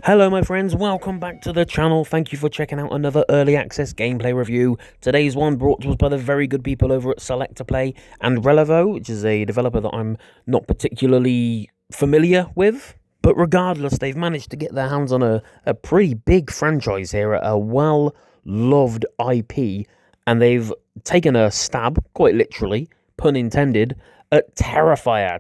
Hello my friends, welcome back to the channel. Thank you for checking out another early access gameplay review. Today's one brought to us by the very good people over at Selecta and Relevo, which is a developer that I'm not particularly familiar with. But regardless, they've managed to get their hands on a pretty big franchise here, a well-loved IP, and they've taken a stab, quite literally, pun intended, at Terrifier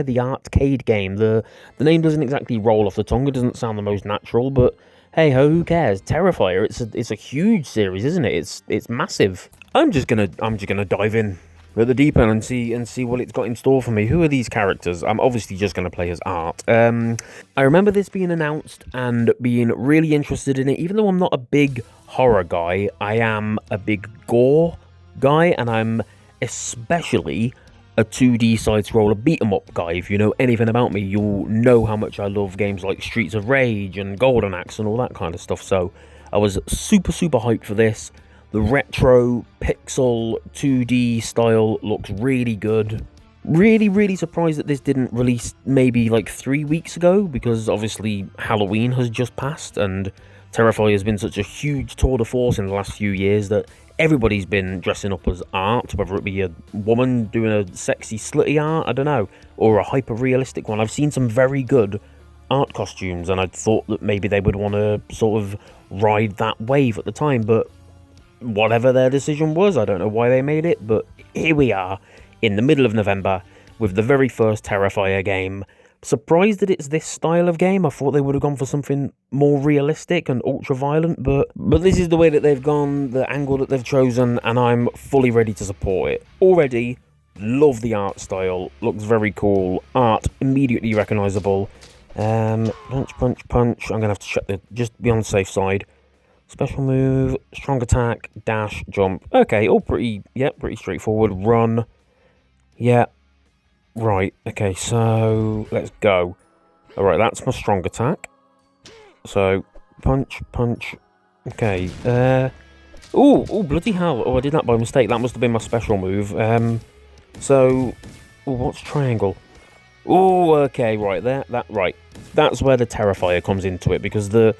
The ARTcade Game. The name doesn't exactly roll off the tongue, it doesn't sound the most natural, but hey ho, who cares? Terrifier, it's a huge series, isn't it? It's massive. I'm just gonna dive in at the deep end and see what it's got in store for me. Who are these characters? I'm obviously just gonna play as Art. I remember this being announced and being really interested in it, even though I'm not a big horror guy. I am a big gore guy, and I'm especially a 2D side-scroller beat-em-up guy. If you know anything about me, you'll know how much I love games like Streets of Rage and Golden Axe and all that kind of stuff, so I was super hyped for this. The retro pixel 2D style looks really good. Really surprised that this didn't release maybe like 3 weeks ago, because obviously Halloween has just passed and Terrifier has been such a huge tour de force in the last few years that everybody's been dressing up as Art, whether it be a woman doing a sexy slutty art, I don't know, or a hyper-realistic one. I've seen some very good art costumes, and I thought that maybe they would want to sort of ride that wave at the time, but whatever their decision was, I don't know why they made it, but here we are, in the middle of November, with the very first Terrifier game. Surprised that it's this style of game. I thought they would have gone for something more realistic and ultra-violent, but this is the way that they've gone, the angle that they've chosen, and I'm fully ready to support it. Already, love the art style, looks very cool, art immediately recognisable. Punch. I'm going to have to check just be on the safe side. Special move, strong attack, dash, jump. Okay, all pretty straightforward. Run. Yeah. Right, okay, so let's go. Alright, that's my strong attack. So, punch. Okay, oh, bloody hell. Oh, I did that by mistake. That must have been my special move. What's triangle? Oh, okay, right there. Right. That's where the Terrifier comes into it, because the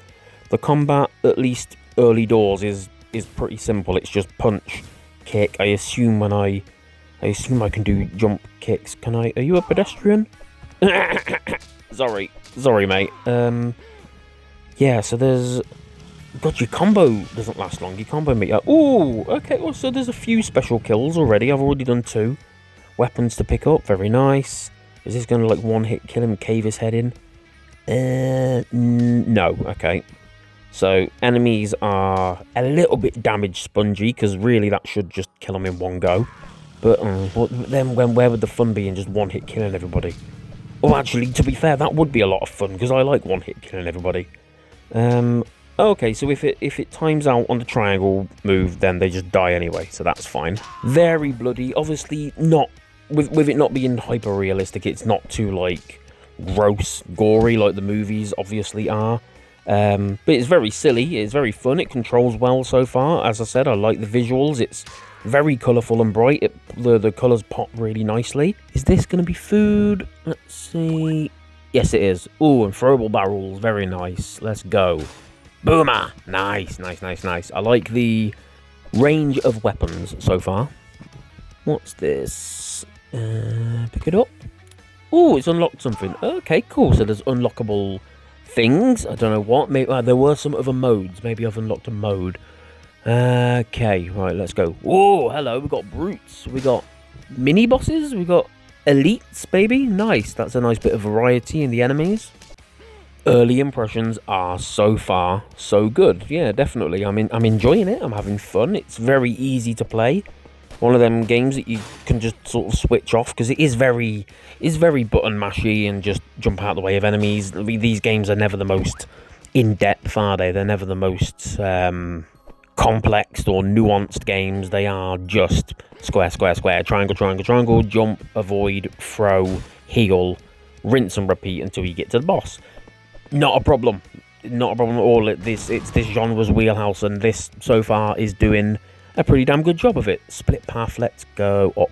combat, at least early doors, is pretty simple. It's just punch, kick. I assume I can do jump kicks. Can I? Are you a pedestrian? Sorry, mate. Yeah, so there's... God, your combo doesn't last long. Your combo meter. Ooh, okay. Well, so there's a few special kills already. I've already done 2. Weapons to pick up. Very nice. Is this going to, like, one-hit kill him, cave his head in? No. Okay. So, enemies are a little bit damage spongy, because really that should just kill them in one go. But then where would the fun be in just one-hit killing everybody? Oh, actually, to be fair, that would be a lot of fun, because I like one-hit killing everybody. Okay, so if it times out on the triangle move, then they just die anyway, so that's fine. Very bloody, obviously not, with it not being hyper-realistic, it's not too, like, gross, gory, like the movies obviously are. But it's very silly, it's very fun, it controls well so far. As I said, I like the visuals, it's very colourful and bright. The colours pop really nicely. Is this going to be food? Let's see. Yes, it is. Ooh, and throwable barrels. Very nice. Let's go. Boomer. Nice. I like the range of weapons so far. What's this? Pick it up. Ooh, it's unlocked something. Okay, cool. So there's unlockable things. I don't know what. Maybe there were some other modes. Maybe I've unlocked a mode. Okay, right, let's go. Whoa, hello, we got brutes, we got mini bosses, we got elites, baby. Nice, that's a nice bit of variety in the enemies. Early impressions are so far so good. Yeah, definitely. I'm enjoying it. I'm having fun. It's very easy to play. One of them games that you can just sort of switch off, because it is very button mashy and just jump out the way of enemies. I mean, these games are never the most in-depth, are they? They're never the most complex or nuanced games. They are just square, triangle, jump, avoid, throw, heal, rinse and repeat until you get to the boss. Not a problem at all. It's this genre's wheelhouse, and this so far is doing a pretty damn good job of it. Split path, let's go up.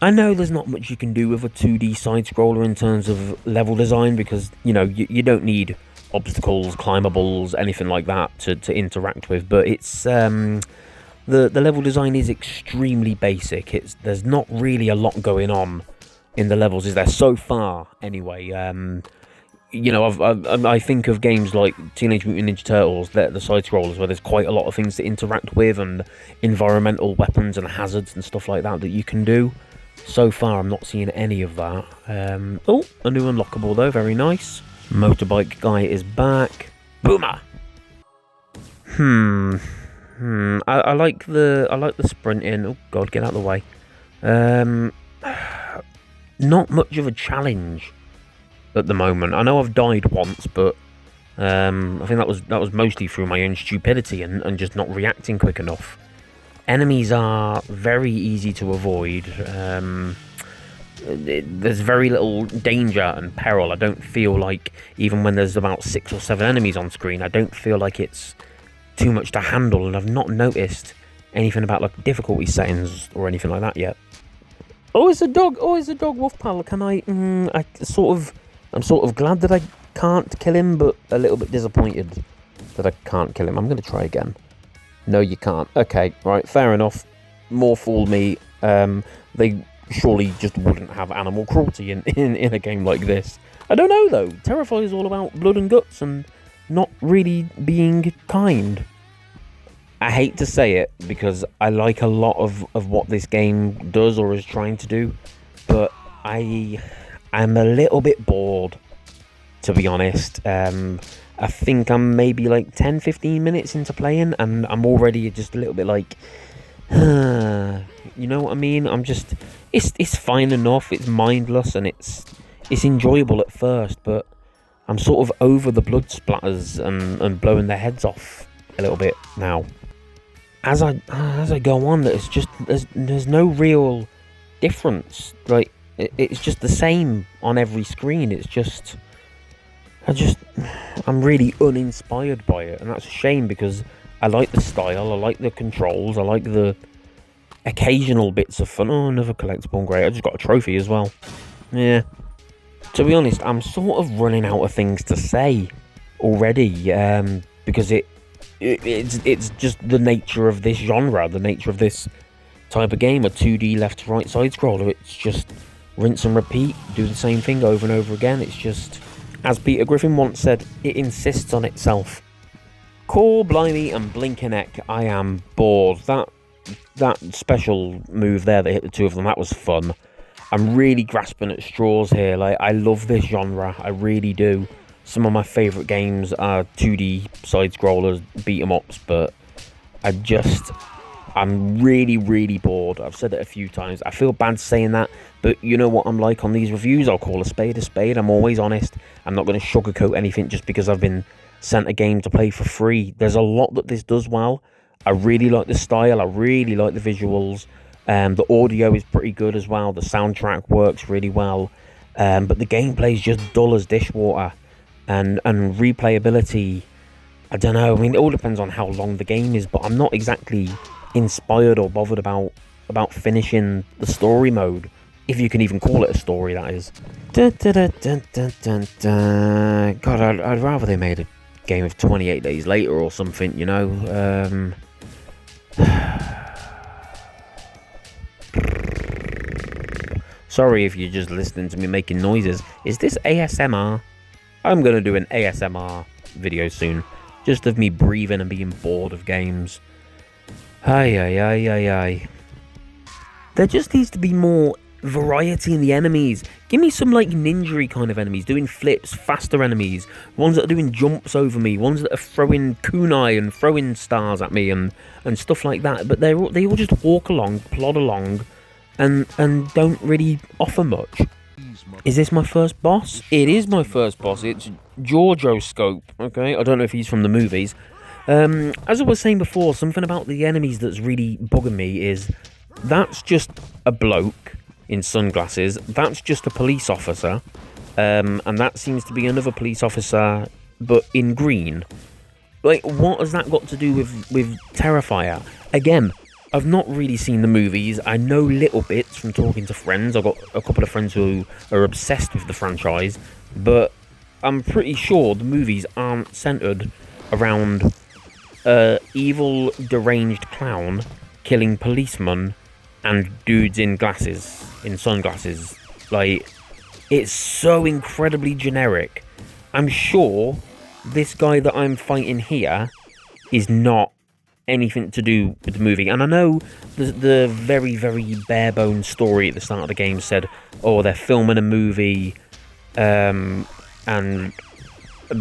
I know there's not much you can do with a 2D side-scroller in terms of level design because, you know, you don't need obstacles, climbables, anything like that to interact with, but it's the level design is extremely basic. There's not really a lot going on in the levels, is there, so far anyway. You know, I think of games like Teenage Mutant Ninja Turtles, the side scrollers, where there's quite a lot of things to interact with and environmental weapons and hazards and stuff like that you can do. So far, I'm not seeing any of that. Oh, a new unlockable though, very nice. Motorbike guy is back. Boomer. I like the sprinting. Oh God, get out of the way. Not much of a challenge at the moment. I know I've died once, but I think that was mostly through my own stupidity and just not reacting quick enough. Enemies are very easy to avoid. There's very little danger and peril. I don't feel like, even when there's about 6 or 7 enemies on screen, I don't feel like it's too much to handle, and I've not noticed anything about like difficulty settings or anything like that yet. Oh, it's a dog! Oh, it's a dog, wolf pal. Can I'm sort of glad that I can't kill him, but a little bit disappointed that I can't kill him. I'm going to try again. No, you can't. Okay, right, fair enough. More fool me. They surely just wouldn't have animal cruelty in a game like this. I don't know, though. Terrifier is all about blood and guts and not really being kind. I hate to say it, because I like a lot of what this game does or is trying to do, but I'm a little bit bored, to be honest. I think I'm maybe like 10-15 minutes into playing, and I'm already just a little bit like, you know what I mean? It's fine enough, it's mindless, and it's enjoyable at first, but I'm sort of over the blood splatters and blowing their heads off a little bit now. As I go on, it's just there's no real difference. Like it's just the same on every screen. It's just I'm really uninspired by it, and that's a shame, because I like the style, I like the controls, I like the occasional bits of fun. Oh, another collectible, great. I just got a trophy as well. Yeah. To be honest, I'm sort of running out of things to say already, because it's just the nature of this genre, the nature of this type of game, a 2D left to right side scroller. It's just rinse and repeat, do the same thing over and over again. It's just, as Peter Griffin once said, it insists on itself. Core, blimey, and blinking heck, I am bored. That special move there that hit the two of them, that was fun. I'm really grasping at straws here. Like, I love this genre, I really do. Some of my favourite games are 2D side-scrollers, beat-em-ups, but I'm really, really bored. I've said it a few times. I feel bad saying that, but you know what I'm like on these reviews. I'll call a spade a spade. I'm always honest. I'm not going to sugarcoat anything just because I've been sent a game to play for free. There's a lot that this does well. I really like the style. I really like the visuals. The audio is pretty good as well. The soundtrack works really well. But the gameplay is just dull as dishwater. And replayability, I don't know. I mean, it all depends on how long the game is, but I'm not exactly inspired or bothered about finishing the story mode, if you can even call it a story, that is. God, I'd rather they made a game of 28 Days Later or something, you know. Sorry if you're just listening to me making noises. Is this ASMR? I'm going to do an ASMR video soon, just of me breathing and being bored of games. Ay. There just needs to be more variety in the enemies. Give me some like ninja kind of enemies, doing flips, faster enemies, ones that are doing jumps over me, ones that are throwing kunai and throwing stars at me and stuff like that. But they all just walk along, plod along, and don't really offer much. Is this my first boss? It is my first boss. It's Giorgio Scope. Okay, I don't know if he's from the movies. As I was saying before, something about the enemies that's really bugging me is that's just a bloke in sunglasses. That's just a police officer, and that seems to be another police officer, but in green. Like, what has that got to do with Terrifier? Again, I've not really seen the movies. I know little bits from talking to friends. I've got a couple of friends who are obsessed with the franchise, but I'm pretty sure the movies aren't centered around evil, deranged clown killing policemen and dudes in sunglasses. Like, it's so incredibly generic. I'm sure this guy that I'm fighting here is not anything to do with the movie. And I know the very, very bare bones story at the start of the game said, oh, they're filming a movie, and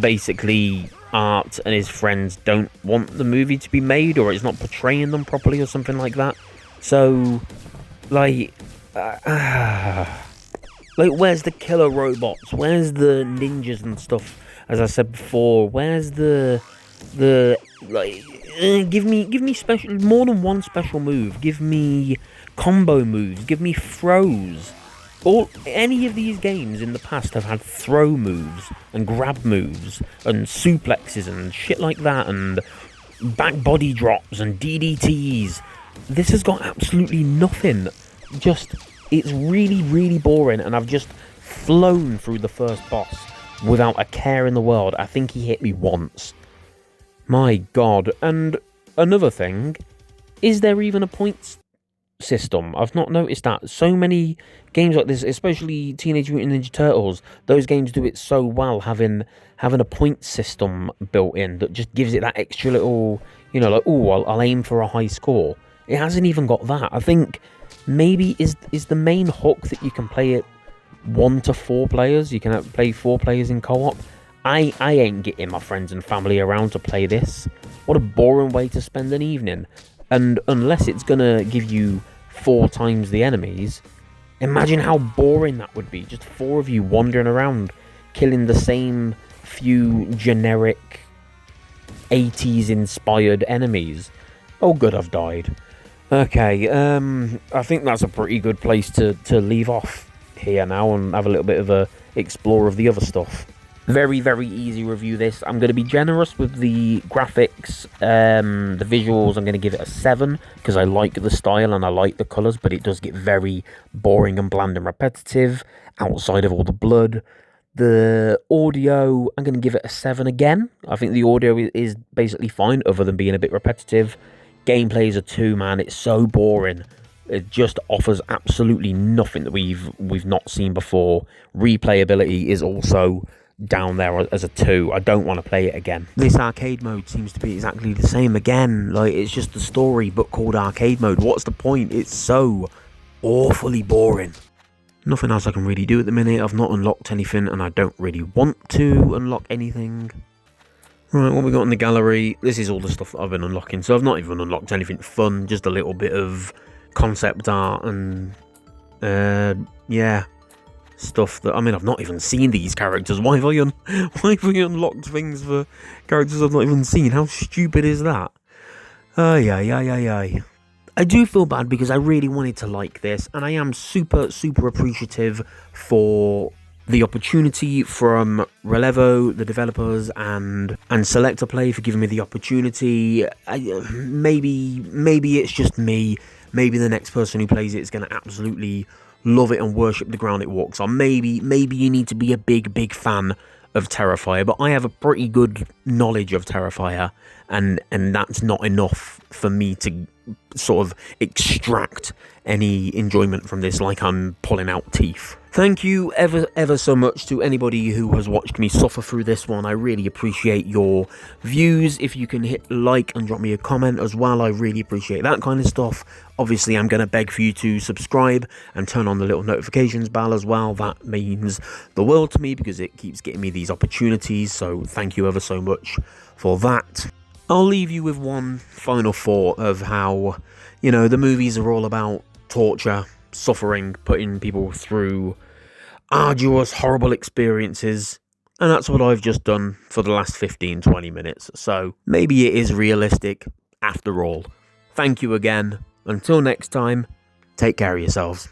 basically Art and his friends don't want the movie to be made, or it's not portraying them properly, or something like that. So, like, where's the killer robots? Where's the ninjas and stuff? As I said before, where's the like? Give me special, more than one special move. Give me combo moves. Give me throws. Any of these games in the past have had throw moves and grab moves and suplexes and shit like that, and back body drops and DDTs. This has got absolutely nothing. It's really, really boring, and I've just flown through the first boss without a care in the world. I think he hit me once. My God. And another thing, is there even a points system? I've not noticed that. So many games like this, especially Teenage Mutant Ninja Turtles, those games do it so well, having a point system built in that just gives it that extra little, like, oh, I'll aim for a high score. It hasn't even got that. I think maybe is the main hook that you can play it 1 to 4 players. You can play 4 players in co-op. I ain't getting my friends and family around to play this. What a boring way to spend an evening. And unless it's gonna give you 4 times the enemies, imagine how boring that would be. Just 4 of you wandering around, killing the same few generic 80s inspired enemies. Oh good, I've died. Okay, I think that's a pretty good place to leave off here now and have a little bit of a explore of the other stuff. Very, very easy review this. I'm going to be generous with the graphics, the visuals. I'm going to give it a 7 because I like the style and I like the colours, but it does get very boring and bland and repetitive outside of all the blood. The audio, I'm going to give it a 7 again. I think the audio is basically fine other than being a bit repetitive. Gameplay is a 2, man. It's so boring. It just offers absolutely nothing that we've not seen before. Replayability is also down there as a 2. I don't want to play it again. This arcade mode seems to be exactly the same again. Like, it's just the story but called arcade mode. What's the point? It's so awfully boring. Nothing else I can really do at the minute. I've not unlocked anything and I don't really want to unlock anything. Right, what we got in the gallery? This is all the stuff that I've been unlocking. So I've not even unlocked anything fun, just a little bit of concept art and yeah, stuff that, I mean, I've not even seen these characters. Why have I unlocked things for characters I've not even seen? How stupid is that? I do feel bad because I really wanted to like this, and I am super, super appreciative for the opportunity from Relevo, the developers, and Selecta Play for giving me the opportunity. Maybe it's just me. Maybe the next person who plays it is going to absolutely love it and worship the ground it walks on. Maybe you need to be a big fan of Terrifier, but I have a pretty good knowledge of Terrifier, and that's not enough for me to sort of extract any enjoyment from this like I'm pulling out teeth. Thank you ever so much to anybody who has watched me suffer through this one. I really appreciate your views. If you can hit like and drop me a comment as well, I really appreciate that kind of stuff. Obviously, I'm going to beg for you to subscribe and turn on the little notifications bell as well. That means the world to me because it keeps getting me these opportunities. So thank you ever so much for that. I'll leave you with one final thought of how, the movies are all about torture, suffering, putting people through arduous, horrible experiences, and that's what I've just done for the last 15-20 minutes, so maybe it is realistic after all. Thank you again. Until next time, take care of yourselves.